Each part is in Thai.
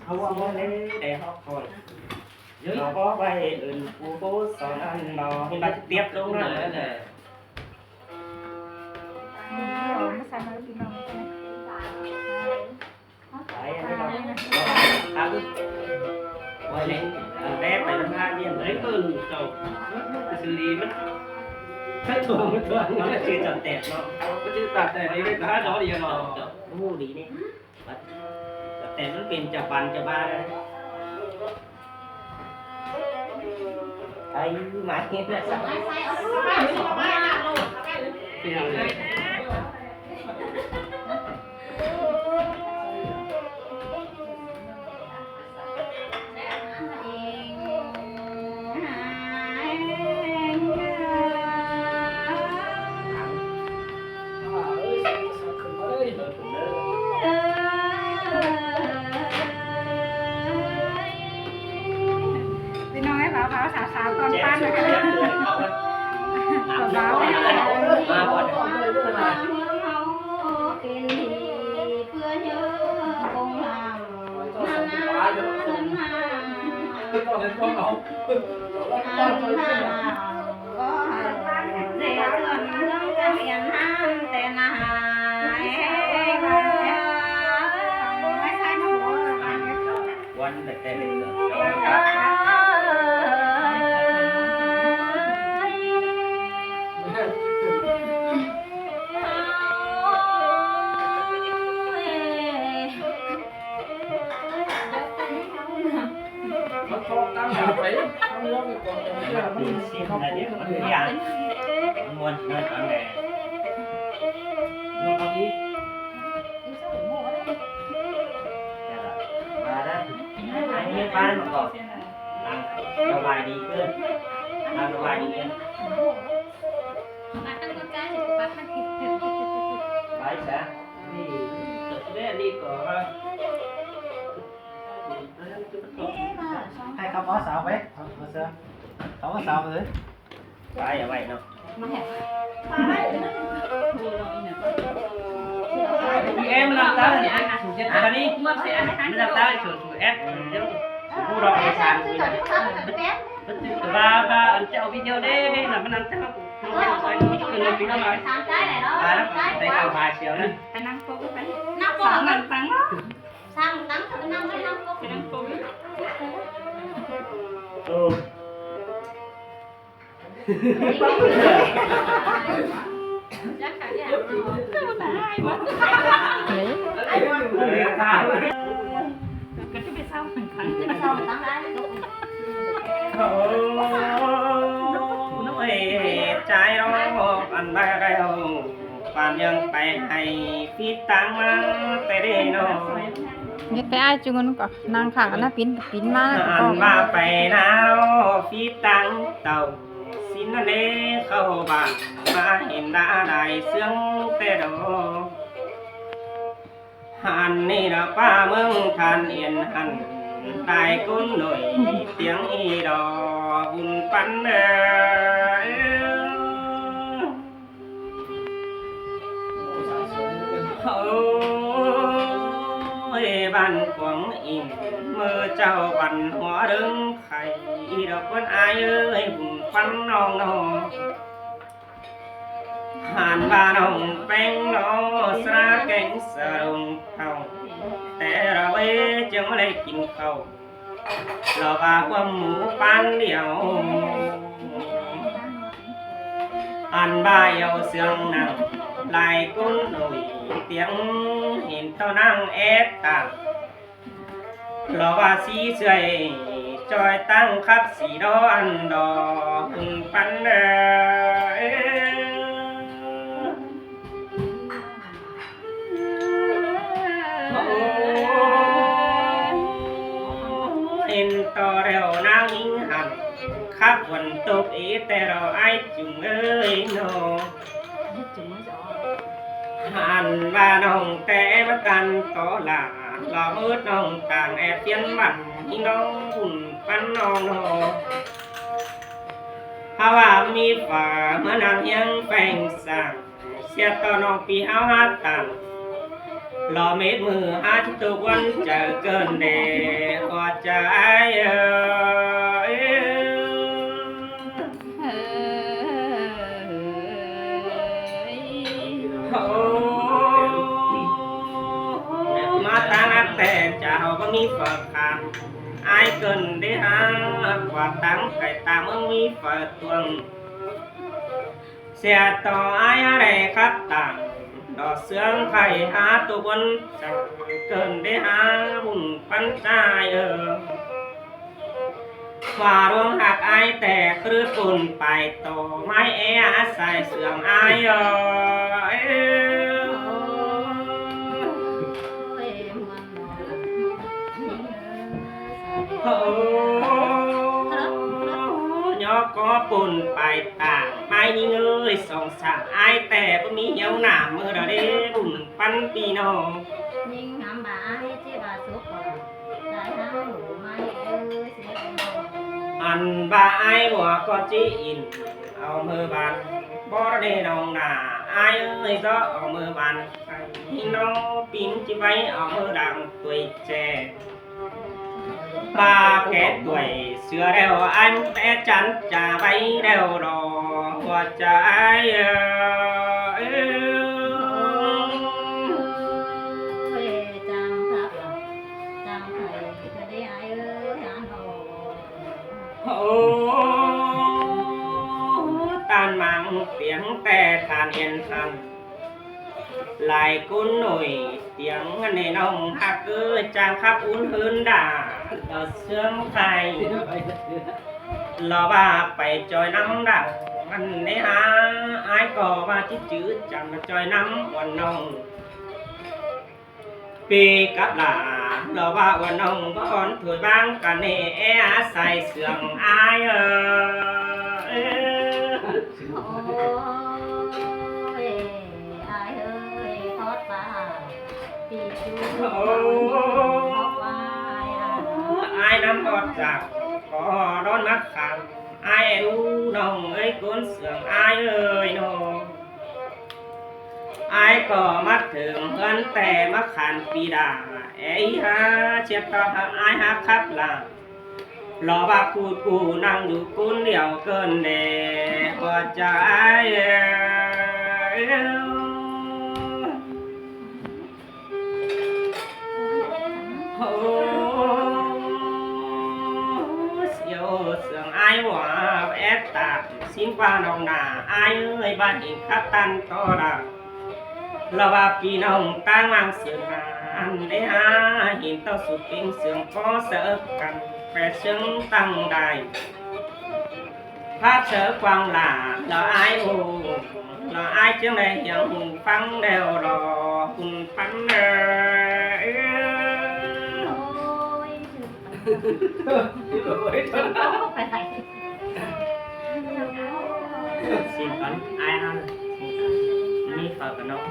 เอาเลยđể học rồi nó có bay ơn cô cố sòn ăn nó hiện tại tiếp luôn đó nè đấy anh đâu ăn quay lên đép này nó hai viên đấy cơn cầu xử lý mất hết thường nó là chưa chọn tẹt nó có chưa chọn tẹt đấy cái đó đó đi nó ngu đi nèแต่มันเป็นจับบันจับบ้าไอ้หมาเนี่ยนะสักสาวตอนปั้นนะกันบ้ามาบ่นกินดีเพื่อเยอะคงหามนาเดินหาก็หาเสียส่วนเรื่องจะเปลี่ยนห้ามแต่นาหายวันแต่แต่เลยมันเสียอะไรเนี่ยมันยากมันวนเลยตอนแรกน้องนี้มาแล้วไอ้เนี่ยบ้านมาก่อนนั่งสบายดีขึ้นนั่งสบายดีขึ้นไปซะนี่จุดแรกนี่ก่อนให้เขาเอาสาวไปเอาเสื้อเขาเอาสาวไปเลย ไปอย่าไปเนาะem làm tới thì anh chủ chết ta đi mình làm tới chủ ép khu đỏ để sàn ba anh cho video đấy là mình ăn chắc rồi mình bị nó rồi tại nào vài triệu nữaไปนั่งโต๊ะไป นับ สาว ก่ เงิ อน นฟัง สร้างตั้งนั่งไปนั่งก็ ไปนั่งโต๊ะ chắc cả nhà ก็จะไปเศร้าเหมือนกัน chứ mà sao mà tăng đấy ôi trái đó ăn ba đây không bạnยังไปให้ฟีตังมาแต่ได้เนาะ nhất cái ai chung nó có nàng khẳng nó pin má อันมาไปนะเนาะฟีตังเต่าสินเล่เข้าบ้านมาเห็นหน้าได้เสียงแต่ดอกหันนี่ละป้าเมืองทานเอียนหันได้กุ้นหน่อยเสียงอีดอกบุญปันโอ้ยบ้านขวางอิงเมื่อเจ้าบันหัวดึงไข่ดอกคนอายเอ้ยบุญปันน้องน้องหันบ้านน้องแป้งน้องสระแกงสะดุงเท่าแต่เราเอ้จึงไม่ได้กินข้าวเราว่าความหมูปันเดียวอันบ่ายเอาเสียงนั่งลายกุ้นหนุ่ยเตียงเห็นเท่านั่งเอ็ดต่างเราว่าสีเสยจอยตั้งคับสีดอนดอกปันเห็นต่อเร็วนางยิงหันขับวันตกแต่เราไอ้จุงเอ้ยโนหันว่าน้องแต่มากันต่อหลาเราเอิดน้องต่างแอบเพียนบันที่น้องบุญปันน้องโนเพราะว่ามีฝ่าเมื่อนางยังแฝงสั่งเสียต่อน้องปีเอาหาต่าง รอเม็ดมือหาที่ตัววันจะเกินเดกว่าใจเอ้ย มาตั้งแต่เจ้าก็มีฝักคำai cần để há quả táng cải tạm ưng mi phật tuần xe tỏ ai để khắp tạng đỏ sướng khải há tu quân chẳng cần để há bùn phân trai hòa ruộng hạc ai tè khứ tùn bài tổ mai xài sướng ai nhó có bùn bài tảng mai như ơi sòng sạc ai tè có mi nhau nảm mơ đó đế bùn phân tì nô nhưng ngắm bà ai chứ bà suốt bà tại sao mai ơi ăn bà ai bỏ có chỉ in ao mơ bàn bỏ đê đồng nà ai ơi gió ao mơ bàn nó pin chỉ váy ao mơ đằng tuổi trẻ ba kẻ tuổi xưa đeo anh bé chắn trà váy đeo đò hoa trái tan mang tiếng tè than yên thăng lại cún nổi tiếng nền ông hát cứ trang khắp uốn hơn đà ở sương khai lò bà phải tròi nắm đà anh ấy há ai có ba chiếc chữ chẳng là tròi nắm quần nông vì cặp là lò bà quần nông có con tuổi bang cả nề xài sương ai ai nắm ọt giặc có đón mắt khăn ai đu nồng ấy cuốn sườn ai ơi nô ai có mắt thường hơn tè mắt khăn pì đà ấy ha chết to ai ha khắp là lò bạc cù cù năng đủ cuốn liều cơn để qua trái sương ai quả ép tạc xin qua nồng nà ai ơi ba hình khát tan to đà lò bà pì nồng ta mang sương ăn để ha hình tao sụt kinh sương có sợ cằn về sương tăng đài phát sở quang là ai ù là ai trước đây hiện hùng phăng đều lò hùng phăng xin con ai ăn mi phở cái nông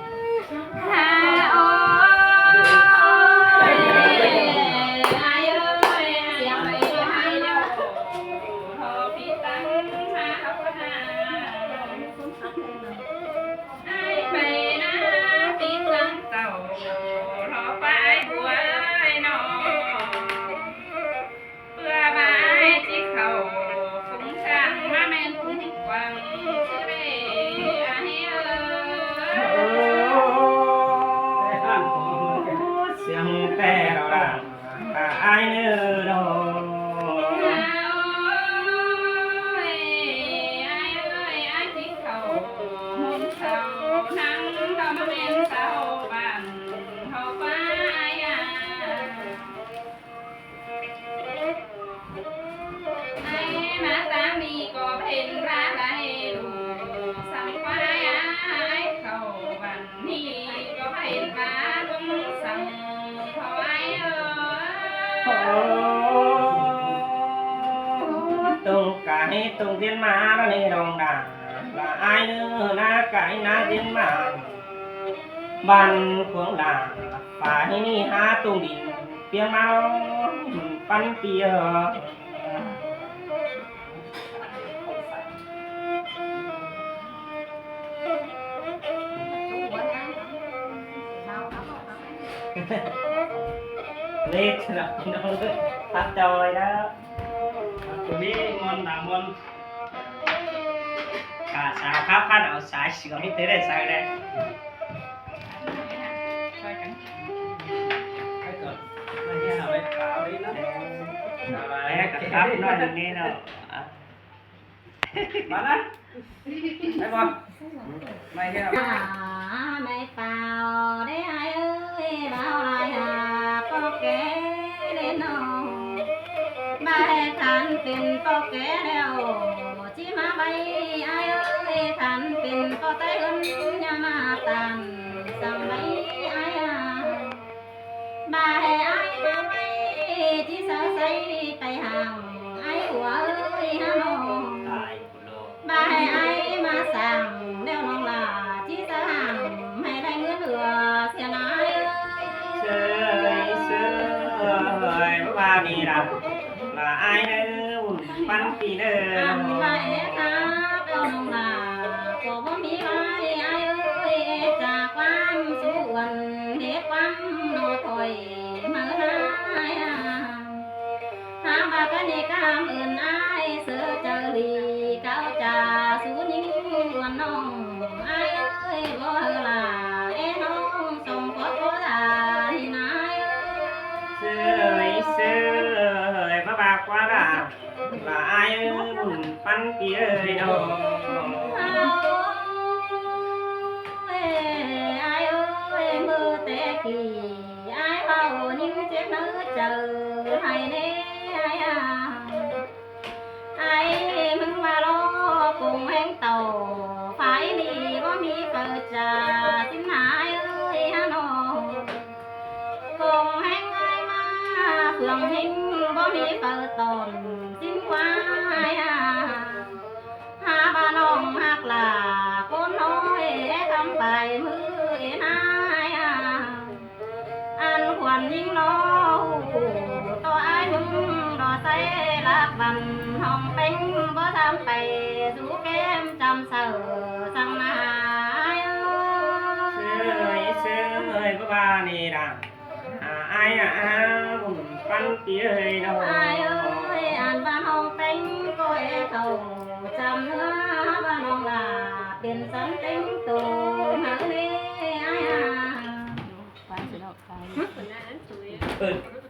sương tè đó là ai nữa đâu tung cái tung thiên ma đó này đồng đà là ai nữa na cái na thiên ma ban cuồng đà phải ni ha tung đi tiếng mau pan pia เลขสำหรับพี่น้องเลยพักจอยแล้วตรงนี้มอนด่ามอนขาสาวข้าวพันเอาสายเสือไม่เท่ได้สายเลย ช่วยกัน ให้ก่อนไม่ให้เอาไว้ขาวนี่นะ แล้วก็ครับนอนนี่เนาะ มานะไปบอลไม่ให้เอา ไม่เปล่าได้ไอ้เอ้ยเบาลายหาปอกแกเล่นน้องใบขันเป็นปอกแกแล้วจิมาใบไอ้เอ้ยขันเป็นปอกไตเอิ้นยามาตันสังใบไอ้ใบไอ้มาใบที่เสาใส่ไปห่างไอ้หัวเอ้ยฮะน้อง ตายคนโล บายไอ้มาสั่งแล้วน้องลาที่จะห่างให้ได้เงินเหลือเสียนายเอ้ย เสยว่ามีรักลาอายเด้อปันปีเด้ อั อน ไว้ครับแล้วน้องลาก็บ่มีไว้ไอ้เอ้ยจากความสุวรรณเด็กความโนถอยมาหายหาบากันในกามอื่นไอ้เสือเจอลีเก้าจ่าสูนิ่งวันน้องไอ้เอ้ยบ่เฮลาเอ้น้องส่งขอโทษลาที่นายเเสยมาบากว่าลาอายบุญปันปีเอ้ยเนาะ อ้ยไอ้เอ้ยมือแต่กี่ไอ้เฮานิ่งเจ็บเนื้อเจอให้แน่ไอ้มึงมาล้อปุงแห้งเต่าไฟนี่บ่มีเปิดจ่าสินหายเอ้ยฮะน้องปุงแห้งไอ้มาเพื่องหิงบ่มีเปิดตนสินควายหาบ้านน้องหักลาคนน้อยทำไปมือเอ็นายอันควรยิ่งน้องตัวไอ้มึงรอใส่รักบันห้องเป็นบ่ทำไปสู่แก้มจำเสือสั่งนาย เสยมาบานี่รักอายบุญปันปีเอ้ยเนาะ ไอ้เอ้ยอ่านบ้านห้องเป็นก็เอเขาจำเนื้อบ้านน้องลาเป็นสันเต็งตัวมาเลยไอ้ ไปสิเนาะไป เปิด